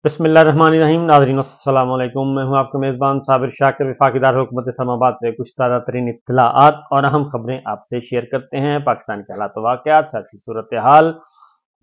बिस्मिल्लाहिर्रहमानिर्रहीम। नाज़रीन अस्सलाम वालेकुम। मैं हूं आपका मेज़बान साबिर शाकिर। वफाकी दार हुकूमत इस्लामाबाद से कुछ ताज़ा तरीन इत्तलाआत और अहम खबरें आपसे शेयर करते हैं। पाकिस्तान के हालात वाक़यात, सियासी सूरत हाल,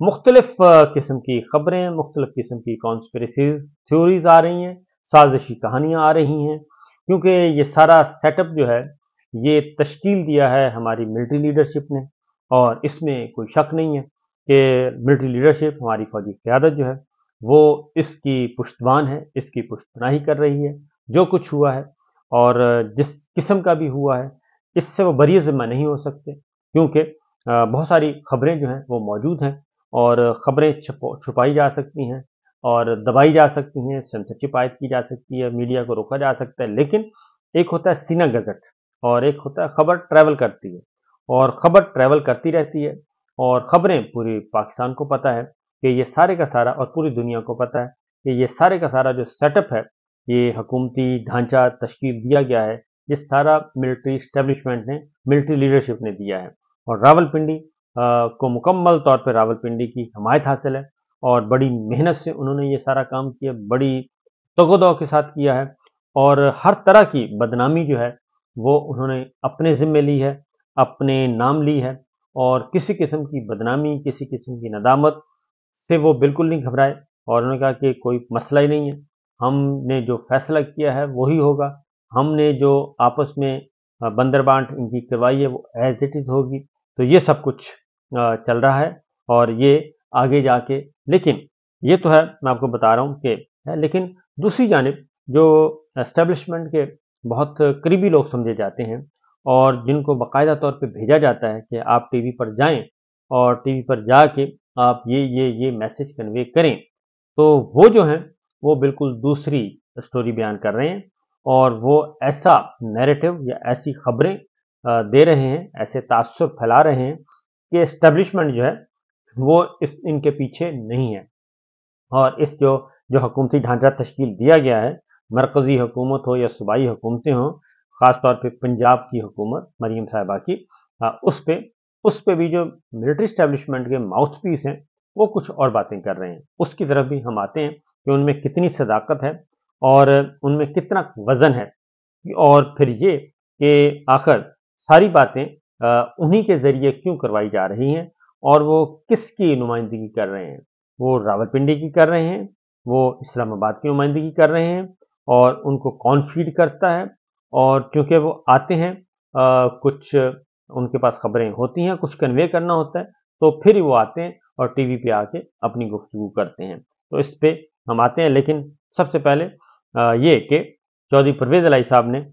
मुख्तलिफ किस्म की खबरें, मुख्तलिफ किस्म की कॉन्स्पिरेसीज थ्योरीज आ रही हैं, साजिशी कहानियाँ आ रही हैं, क्योंकि ये सारा सेटअप जो है ये तश्कील दिया है हमारी मिलिट्री लीडरशिप ने। और इसमें कोई शक नहीं है कि मिलिट्री लीडरशिप, हमारी फौजी क़यादत जो है वो इसकी पुश्तबान है, इसकी पुश्तपनाही कर रही है। जो कुछ हुआ है और जिस किस्म का भी हुआ है, इससे वो बरी ज़िम्मा नहीं हो सकते, क्योंकि बहुत सारी खबरें जो हैं वो मौजूद हैं और ख़बरें छुपाई जा सकती हैं और दबाई जा सकती हैं, सेंसरशिप आयद की जा सकती है, मीडिया को रोका जा सकता है। लेकिन एक होता है सीना गज़ट और एक होता है खबर ट्रैवल करती है, और खबर ट्रैवल करती रहती है। और खबरें पूरी पाकिस्तान को पता है कि ये सारे का सारा, और पूरी दुनिया को पता है कि ये सारे का सारा जो सेटअप है, ये हुकूमती ढांचा तश्कील दिया गया है, ये सारा मिलिट्री इस्टेब्लिशमेंट ने, मिलिट्री लीडरशिप ने दिया है। और रावलपिंडी को मुकम्मल तौर पर रावलपिंडी की हमायत हासिल है और बड़ी मेहनत से उन्होंने ये सारा काम किया, बड़ी तगोदो के साथ किया है। और हर तरह की बदनामी जो है वो उन्होंने अपने ज़िम्मे ली है, अपने नाम ली है। और किसी किस्म की बदनामी, किसी किस्म की नदामत से वो बिल्कुल नहीं घबराए और उन्होंने कहा कि कोई मसला ही नहीं है, हमने जो फैसला किया है वही होगा, हमने जो आपस में बंदर बांट इनकी करवाई है वो एज इट इज़ होगी। तो ये सब कुछ चल रहा है और ये आगे जाके, लेकिन ये तो है, मैं आपको बता रहा हूँ कि है। लेकिन दूसरी जानिब जो एस्टेब्लिशमेंट के बहुत करीबी लोग समझे जाते हैं और जिनको बाकायदा तौर पे भेजा जाता है कि आप टीवी पर जाएं और टीवी पर जाके आप ये मैसेज कन्वे करें, तो वो जो हैं वो बिल्कुल दूसरी स्टोरी बयान कर रहे हैं और वो ऐसा नैरेटिव या ऐसी खबरें दे रहे हैं, ऐसे तासुब फैला रहे हैं कि एस्टेब्लिशमेंट जो है वो इस इनके पीछे नहीं है। और इस जो जो हुकूमती ढांचा तश्कील दिया गया है, मरकज़ी हुकूमत हो या सूबाई हुकूमतें हों, ख़ास तौर पे पंजाब की हुकूमत मरीम साहिबा की, उस पे भी जो मिलिट्री इस्टेब्लिशमेंट के माउथ पीस हैं वो कुछ और बातें कर रहे हैं। उसकी तरफ भी हम आते हैं कि उनमें कितनी सदाकत है और उनमें कितना वज़न है, और फिर ये कि आखिर सारी बातें उन्हीं के ज़रिए क्यों करवाई जा रही हैं और वो किसकी नुमाइंदगी कर रहे हैं। वो रावलपिंडी की कर रहे हैं, वो इस्लामाबाद की नुमाइंदगी कर रहे हैं, और उनको कौन फीड करता है। और चूँकि वो आते हैं, कुछ उनके पास खबरें होती हैं, कुछ कन्वे करना होता है, तो फिर वो आते हैं और टीवी पे आके अपनी गुफ्तगू करते हैं। तो इस पे हम आते हैं, लेकिन सबसे पहले ये कि चौधरी परवेज़ इलाही साहब ने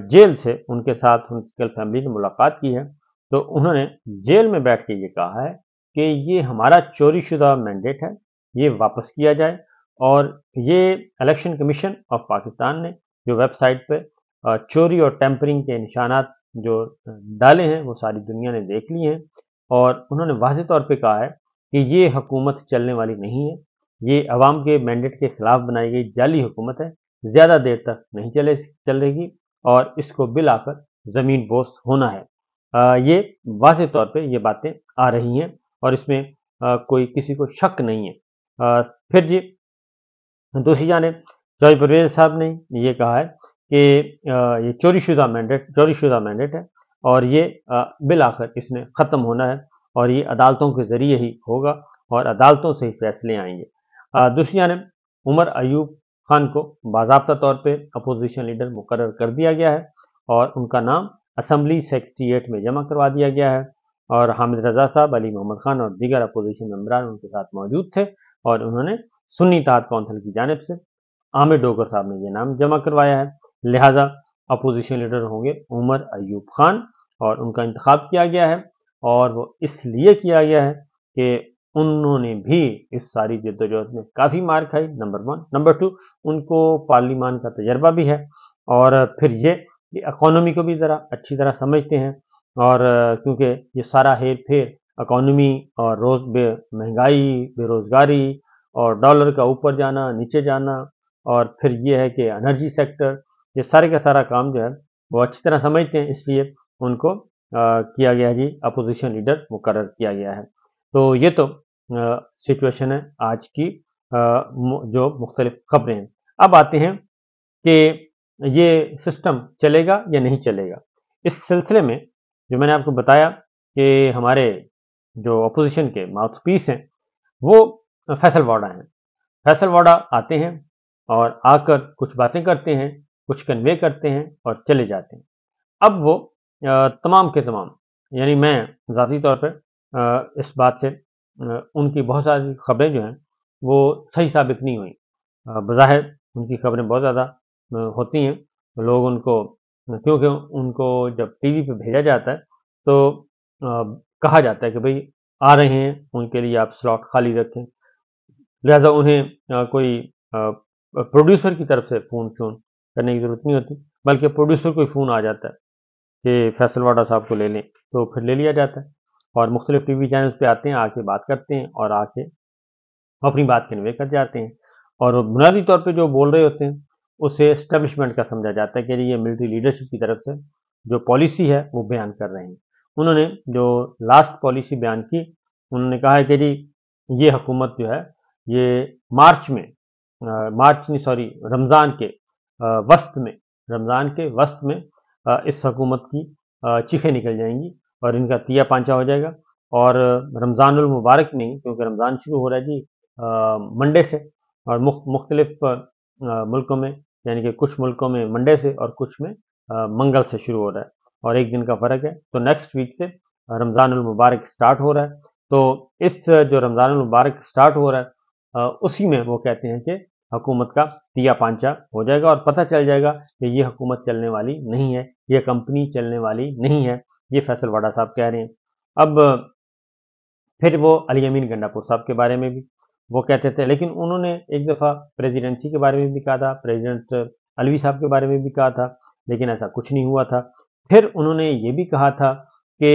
जेल से उनके साथ उनकी कल फैमिली ने मुलाकात की है। तो उन्होंने जेल में बैठ के ये कहा है कि ये हमारा चोरी शुदा मैंडेट है, ये वापस किया जाए। और ये इलेक्शन कमीशन ऑफ पाकिस्तान ने जो वेबसाइट पे चोरी और टेम्परिंग के निशानात जो डाले हैं वो सारी दुनिया ने देख लिए हैं। और उन्होंने वाज़ेह तौर पे कहा है कि ये हुकूमत चलने वाली नहीं है, ये अवाम के मैंडेट के खिलाफ बनाई गई जाली हुकूमत है, ज़्यादा देर तक नहीं चलेगी और इसको बिल आकर ज़मीन बोस होना है। ये वाज़ेह तौर पे ये बातें आ रही हैं और इसमें कोई किसी को शक नहीं है। फिर जी दूसरी जानिब चौधरी परवेज़ साहब ने ये कहा है कि ये चोरी शुदा मैंडेट है और ये बिल आखिर इसने ख़त्म होना है और ये अदालतों के ज़रिए ही होगा और अदालतों से ही फैसले आएंगे। दूसरी जानिब उमर अयूब खान को बाज़ाब्ता तौर पे अपोजिशन लीडर मुकर्रर कर दिया गया है और उनका नाम असम्बली सेक्रेटेरिएट में जमा करवा दिया गया है। और हामिद रज़ा साहब, अली मोहम्मद खान और दीगर अपोजिशन मेंबरान उनके साथ मौजूद थे और उन्होंने सुन्नी इत्तेहाद कौंसिल की जानिब से आमिर डोगर साहब ने ये नाम जमा करवाया है। लिहाजा अपोजिशन लीडर होंगे उमर अयूब खान और उनका इंतखाब किया गया है। और वो इसलिए किया गया है कि उन्होंने भी इस सारी जद्दोजहद में काफ़ी मार खाई, नंबर 1। नंबर 2, उनको पार्लिमान का तजर्बा भी है और फिर ये इकॉनमी को भी ज़रा अच्छी तरह समझते हैं। और क्योंकि ये सारा हेर फेर इकॉनमी और महंगाई, बेरोज़गारी और डॉलर का ऊपर जाना, नीचे जाना, और फिर ये है कि एनर्जी सेक्टर, ये सारे का सारा काम जो है वो अच्छी तरह समझते हैं, इसलिए उनको किया गया जी अपोजिशन लीडर मुकर्रर किया गया है। तो ये तो सिचुएशन है आज की जो मुख्तलिफ खबरें हैं। अब आते हैं कि ये सिस्टम चलेगा या नहीं चलेगा। इस सिलसिले में जो मैंने आपको बताया कि हमारे जो अपोजिशन के माउथपीस हैं वो फैसल वाडा हैं। फैसल वाडा आते हैं और आकर कुछ बातें करते हैं, कुछ कन्वे करते हैं और चले जाते हैं। अब वो तमाम के तमाम, यानी मैं ज़ाती तौर पर इस बात से उनकी बहुत सारी खबरें जो हैं वो सही साबित नहीं हुई। बज़ाहिर उनकी खबरें बहुत ज़्यादा होती हैं, लोग उनको, क्योंकि उनको जब टीवी पे भेजा जाता है तो कहा जाता है कि भाई आ रहे हैं, उनके लिए आप स्लॉट खाली रखें, लिहाजा उन्हें कोई प्रोड्यूसर की तरफ से फ़ोन करने की ज़रूरत नहीं होती, बल्कि प्रोड्यूसर को ही फ़ोन आ जाता है कि फैसल वाडा साहब को ले लें, तो फिर ले लिया जाता है और मुख्तलिफ टीवी चैनल्स पे आते हैं, आके बात करते हैं और आके अपनी बात कन्वे कर जाते हैं। और बुनियादी तौर पे जो बोल रहे होते हैं उसे एस्टेब्लिशमेंट का समझा जाता है कि ये मिलिट्री लीडरशिप की तरफ से जो पॉलिसी है वो बयान कर रहे हैं। उन्होंने जो लास्ट पॉलिसी बयान की, उन्होंने कहा है कि जी ये हुकूमत जो है ये रमज़ान के वस्त में इस हुकूमत की चीखें निकल जाएंगी और इनका तिया पांचा हो जाएगा। और रमज़ानुल मुबारक में, क्योंकि रमज़ान शुरू हो रहा है जी मंडे से, और मुख्तलिफ मुल्कों में, यानी कि कुछ मुल्कों में मंडे से और कुछ में मंगल से शुरू हो रहा है और एक दिन का फ़र्क है। तो नेक्स्ट वीक से रमज़ानुल मुबारक स्टार्ट हो रहा है। तो इस जो रमज़ानुल मुबारक स्टार्ट हो रहा है उसी में वो कहते हैं कि हुकूमत का तिया पांचा हो जाएगा और पता चल जाएगा कि ये हुकूमत चलने वाली नहीं है, ये कंपनी चलने वाली नहीं है। ये फैसल वाडा साहब कह रहे हैं। अब फिर वो अली अमीन गंडापुर साहब के बारे में भी वो कहते थे, लेकिन उन्होंने एक दफ़ा प्रेसिडेंसी के बारे में भी कहा था, प्रेसिडेंट अलवी साहब के बारे में भी कहा था, लेकिन ऐसा कुछ नहीं हुआ था। फिर उन्होंने ये भी कहा था कि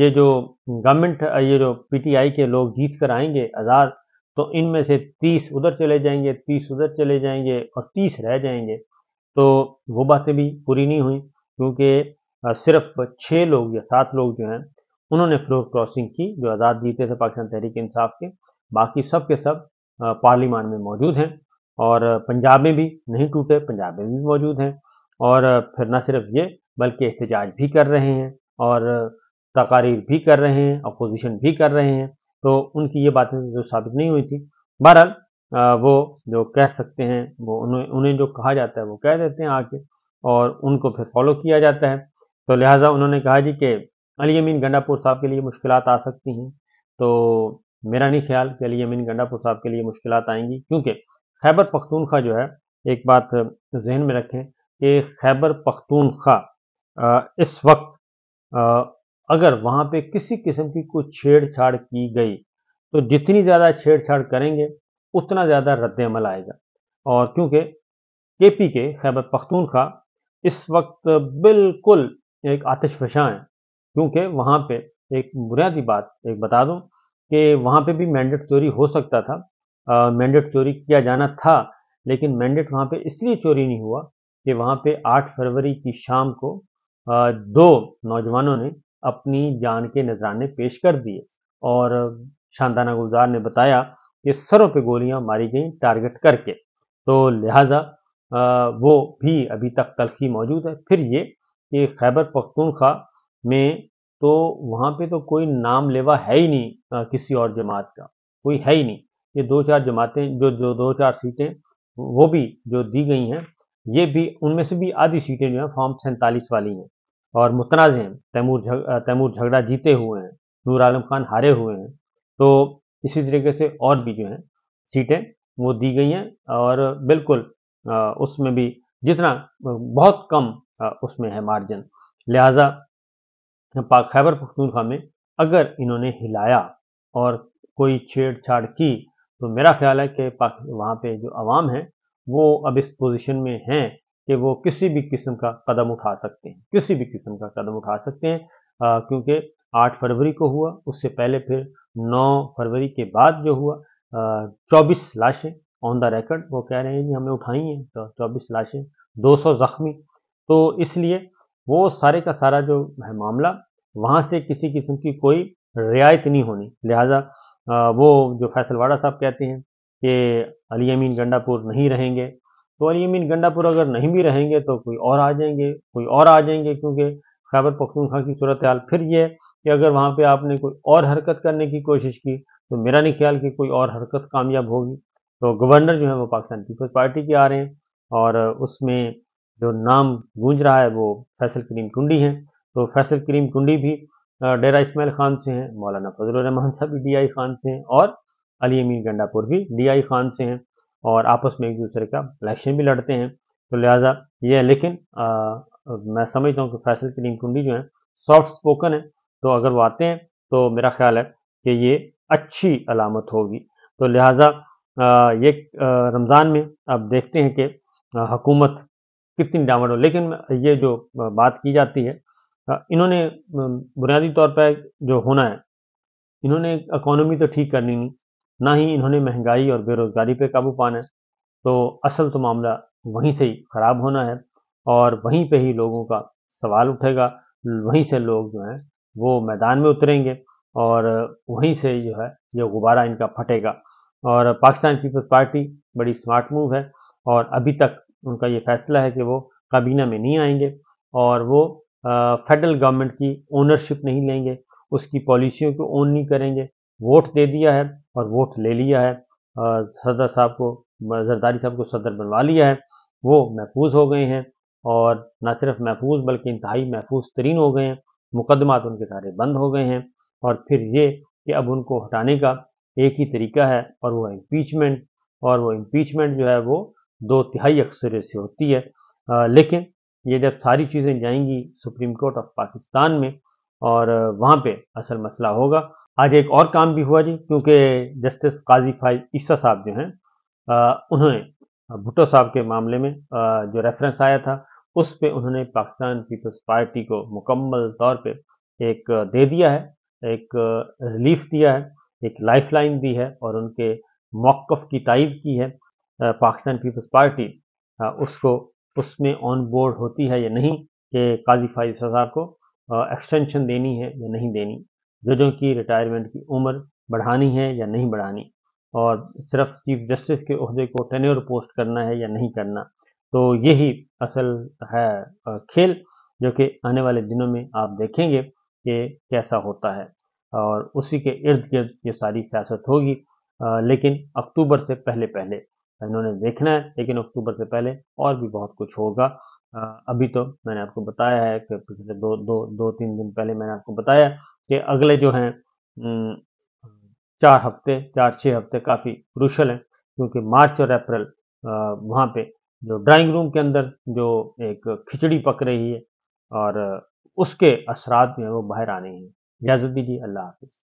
ये जो गवर्नमेंट, ये जो पीटीआई के लोग जीत कर आएंगे आज़ाद, तो इनमें से 30 उधर चले जाएंगे, 30 उधर चले जाएंगे और 30 रह जाएंगे। तो वो बातें भी पूरी नहीं हुई, क्योंकि सिर्फ 6 लोग या 7 लोग जो हैं उन्होंने फ्लोर क्रॉसिंग की, जो आज़ाद जीते थे पाकिस्तान तहरीक इंसाफ के। बाकी सब के सब पार्लियामान में मौजूद हैं और पंजाब में भी नहीं टूटे, पंजाब में भी मौजूद हैं। और फिर न सिर्फ ये, बल्कि एहतजाज भी कर रहे हैं और तकारीर भी कर रहे हैं, अपोजिशन भी कर रहे हैं। तो उनकी ये बातें जो साबित नहीं हुई थी, बहरहाल वो जो कह सकते हैं वो उन्हें जो कहा जाता है वो कह देते हैं आके, और उनको फिर फॉलो किया जाता है। तो लिहाजा उन्होंने कहा जी कि अली अमीन गंडापुर साहब के लिए मुश्किलात आ सकती हैं। तो मेरा नहीं ख्याल कि अली अमीन गंडापुर साहब के लिए मुश्किलात आएंगी, क्योंकि खैबर पख्तूनख्वा जो है, एक बात जहन में रखें कि खैबर पख्तूनख्वा इस वक्त अगर वहाँ पे किसी किस्म की कोई छेड़छाड़ की गई, तो जितनी ज़्यादा छेड़छाड़ करेंगे उतना ज़्यादा रद्द अमल आएगा। और क्योंकि केपी के खैबर पख्तूनख्वा इस वक्त बिल्कुल एक आतिशफशां है, क्योंकि वहाँ पे एक बुनियादी बात एक बता दूं कि वहाँ पे भी मैंडेट चोरी हो सकता था, मैंडेट चोरी किया जाना था, लेकिन मैंडेट वहाँ पे इसलिए चोरी नहीं हुआ कि वहाँ पे 8 फरवरी की शाम को 2 नौजवानों ने अपनी जान के नजराने पेश कर दिए और शानदाना गुलजार ने बताया कि सरों पे गोलियां मारी गई टारगेट करके। तो लिहाजा वो भी अभी तक तल्खी मौजूद है। फिर ये कि खैबर पख्तूनख्वा में तो वहाँ पे तो कोई नाम लेवा है ही नहीं किसी और जमात का, कोई है ही नहीं। ये 2-4 जमातें जो 2-4 सीटें वो भी जो दी गई हैं, ये भी उनमें से भी आधी सीटें जो हैं फॉर्म 47 वाली हैं और मुतनाज़ हैं। तैमूर झगड़ा जीते हुए हैं, नूर आलम खान हारे हुए हैं। तो इसी तरीके से और भी जो हैं सीटें वो दी गई हैं और बिल्कुल उसमें भी जितना बहुत कम उसमें है मार्जिन। लिहाजा खैबर पख्तूनख्वा में अगर इन्होंने हिलाया और कोई छेड़छाड़ की, तो मेरा ख्याल है कि वहाँ पे जो अवाम है वो अब इस पोजीशन में हैं कि वो किसी भी किस्म का कदम उठा सकते हैं, किसी भी किस्म का कदम उठा सकते हैं, क्योंकि 8 फरवरी को हुआ, उससे पहले फिर 9 फरवरी के बाद जो हुआ 24 लाशें ऑन द रिकॉर्ड वो कह रहे हैं कि हमने उठाई हैं, तो 24 लाशें, 200 जख्मी। तो इसलिए वो सारे का सारा जो है मामला, वहाँ से किसी किस्म की कोई रियायत नहीं होनी। लिहाजा वो जो फैसल वाडा साहब कहते हैं کہ अली अमीन गंडापुर नहीं रहेंगे, तो अली अमीन गंडापुर अगर नहीं भी रहेंगे तो कोई और आ जाएंगे, क्योंकि खैबर पख्तूनख्वा की सूरत हाल फिर ये है कि अगर वहाँ पे आपने कोई और हरकत करने की कोशिश की तो मेरा नहीं ख्याल कि कोई और हरकत कामयाब होगी। तो गवर्नर जो है वो पाकिस्तान पीपल्स पार्टी के आ रहे हैं, और उसमें जो नाम गूंज रहा है वो फैसल करीम टुंडी हैं। तो फैसल करीम टुंडी भी डेरा इस्माइल खान से हैं, मौलाना फजलुर रहमान साहब भी DI खान से हैं, और अली अमीन गंडापुर भी DI खान से हैं, और आपस में एक दूसरे का इलेक्शन भी लड़ते हैं। तो लिहाजा ये है, लेकिन मैं समझता हूँ कि फैसल करीम टुंडी जो है सॉफ्ट स्पोकन है, तो अगर वो आते हैं तो मेरा ख्याल है कि ये अच्छी अलामत होगी। तो लिहाजा ये रमज़ान में अब देखते हैं कि हुकूमत कितनी डामाडोल, लेकिन ये जो बात की जाती है, इन्होंने बुनियादी तौर पर जो होना है, इन्होंने इकॉनमी तो ठीक करनी नहीं, ना ही इन्होंने महंगाई और बेरोज़गारी पे काबू पाना है। तो असल तो मामला वहीं से ही ख़राब होना है, और वहीं पे ही लोगों का सवाल उठेगा, वहीं से लोग जो हैं वो मैदान में उतरेंगे, और वहीं से जो है ये गुब्बारा इनका फटेगा। और पाकिस्तान पीपल्स पार्टी बड़ी स्मार्ट मूव है, और अभी तक उनका ये फैसला है कि वो काबीना में नहीं आएंगे, और वो फेडरल गवर्नमेंट की ओनरशिप नहीं लेंगे, उसकी पॉलिसियों को ओन नहीं करेंगे। वोट दे दिया है और वोट ले लिया है, सदर साहब को, जरदारी साहब को सदर बनवा लिया है, वो महफूज हो गए हैं, और न सिर्फ महफूज बल्कि इंतहाई महफूज तरीन हो गए हैं। मुकदमात उनके सारे बंद हो गए हैं, और फिर ये कि अब उनको हटाने का एक ही तरीका है, और वो इम्पीचमेंट, और वो इम्पीचमेंट जो है वो 2/3 अक्सरियत से होती है। लेकिन ये जब सारी चीज़ें जाएंगी सुप्रीम कोर्ट ऑफ पाकिस्तान में, और वहाँ पे असल मसला होगा। आज एक और काम भी हुआ जी, क्योंकि जस्टिस काजी फाइज ईसा साहब जो हैं, उन्होंने भुट्टो साहब के मामले में जो रेफरेंस आया था, उस पे उन्होंने पाकिस्तान पीपल्स पार्टी को मुकम्मल तौर पे एक दे दिया है, एक रिलीफ दिया है, एक लाइफ लाइन दी है, और उनके मौक़िफ़ की तायीद की है। पाकिस्तान पीपल्स पार्टी उसको उसमें ऑन बोर्ड होती है या नहीं कि काजी फाइज ईसा साहब को एक्सटेंशन देनी है या नहीं देनी, जजों की रिटायरमेंट की उम्र बढ़ानी है या नहीं बढ़ानी, और सिर्फ चीफ जस्टिस के ओहदे को टेन्योर पोस्ट करना है या नहीं करना। तो यही असल है खेल, जो कि आने वाले दिनों में आप देखेंगे कि कैसा होता है, और उसी के इर्द गिर्द ये सारी सियासत होगी। लेकिन अक्टूबर से पहले पहले इन्होंने देखना है, लेकिन अक्टूबर से पहले और भी बहुत कुछ होगा। अभी तो मैंने आपको बताया है कि पिछले 2-3 दिन पहले मैंने आपको बताया कि अगले जो हैं 4-6 हफ्ते काफ़ी क्रूशल हैं, क्योंकि मार्च और अप्रैल वहाँ पे जो ड्राइंग रूम के अंदर जो एक खिचड़ी पक रही है, और उसके असरात जो हैं वो बाहर आने हैं। इजाज़त दीजिए, अल्लाह हाफ़िज़।